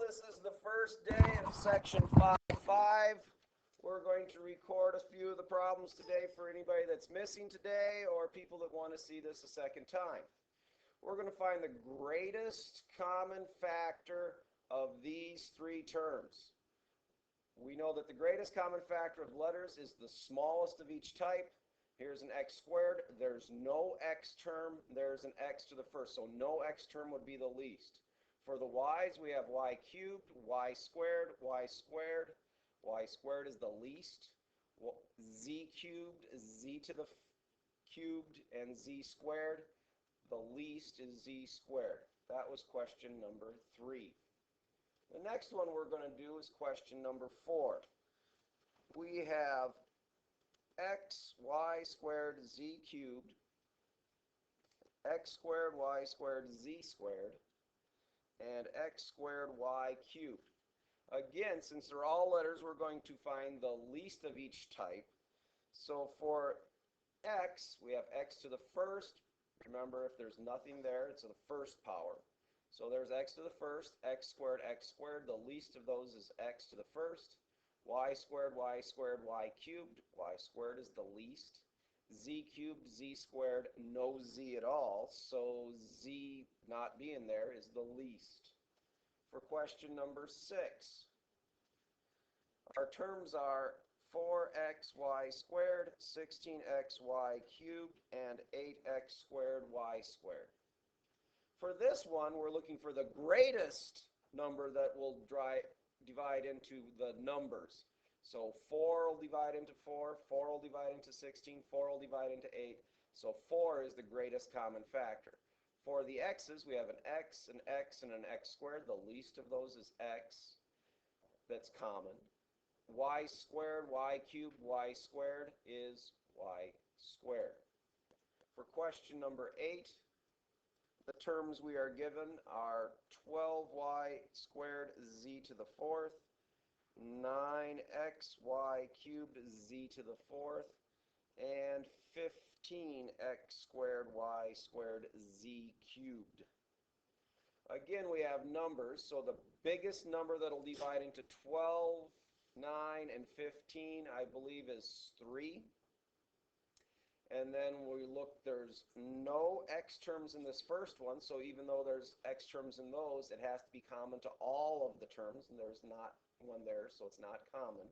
this is the first day of section 5.5. We're going to record a few of the problems today for anybody that's missing today or people that want to see this a second time. We're going to find the greatest common factor of these three terms. We know that the greatest common factor of letters is the smallest of each type. Here's an x squared. There's no x term. There's an x to the first. So no x term would be the least. For the y's, we have y cubed, y squared, y squared. Y squared is the least. Z cubed, z to the cubed, and z squared. The least is z squared. That was question number 3. The next one we're going to do is question number 4. We have x, y squared, z cubed, x squared, y squared, z squared, and x squared, y cubed. Again, since they're all letters, we're going to find the least of each type. So for x, we have x to the first. Remember, if there's nothing there, it's the first power. So there's x to the first, x squared, the least of those is x to the first. Y squared, y squared, y cubed. Y squared is the least. Z cubed, z squared, no z at all. So z not being there is the least. For question number 6, our terms are 4xy squared, 16xy cubed, and 8x squared y squared. For this one, we're looking for the greatest number that will divide into the numbers. So 4 will divide into 4, 4 will divide into 16, 4 will divide into 8. So 4 is the greatest common factor. For the x's, we have an x, and an x squared. The least of those is x. That's common. Y squared, y cubed, y squared is y squared. For question number 8, the terms we are given are 12y squared z to the 4th, 9xy cubed z to the 4th, and 15x squared y squared z cubed. Again, we have numbers, so the biggest number that will divide into 12, 9, and 15, I believe, is 3. And then we look, there's no x terms in this first one, so even though there's x terms in those, it has to be common to all of the terms, and there's not one there, so it's not common.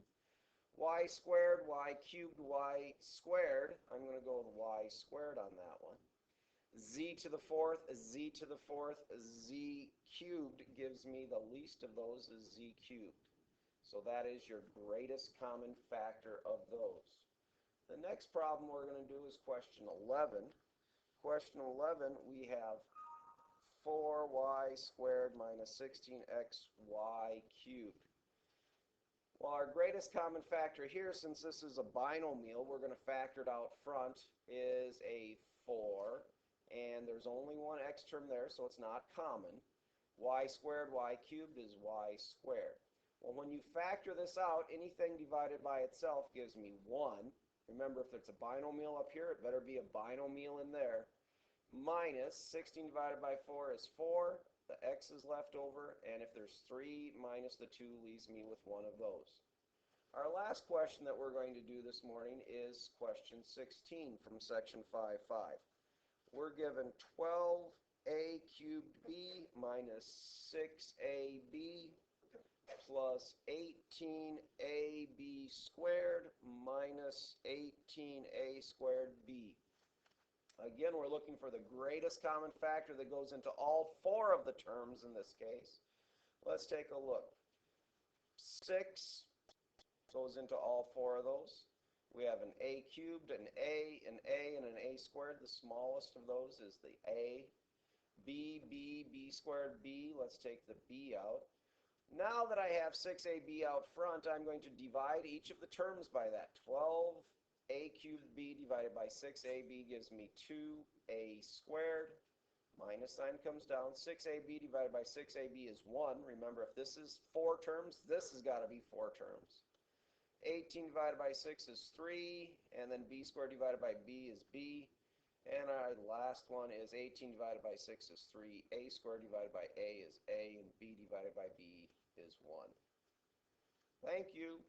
Y squared, y cubed, y squared. I'm going to go with y squared on that one. Z to the 4th, z to the 4th, z cubed gives me the least of those is z cubed. So that is your greatest common factor of those. The next problem we're going to do is question 11. Question 11, we have 4y squared minus 16xy cubed. Well, our greatest common factor here, since this is a binomial, we're going to factor it out front, is a 4. And there's only one x term there, so it's not common. Y squared, y cubed is y squared. Well, when you factor this out, anything divided by itself gives me 1. Remember, if it's a binomial up here, it better be a binomial in there. Minus 16 divided by 4 is 4. The x is left over, and if there's 3 minus the 2 leaves me with one of those. Our last question that we're going to do this morning is question 16 from section 5.5. We're given 12a cubed b minus 6ab plus 18ab squared minus 18a squared b. Again, we're looking for the greatest common factor that goes into all 4 of the terms in this case. Let's take a look. 6 goes into all 4 of those. We have an a cubed, an a, and an a squared. The smallest of those is the a. B squared, b. Let's take the b out. Now that I have 6ab out front, I'm going to divide each of the terms by that. 12a cubed b divided by 6ab gives me 2a squared. Minus sign comes down. 6ab divided by 6ab is 1. Remember, if this is 4 terms, this has got to be 4 terms. 18 divided by 6 is 3, and then b squared divided by b is b. And our last one is 18 divided by 6 is 3. A squared divided by A is A, and B divided by B Thank you.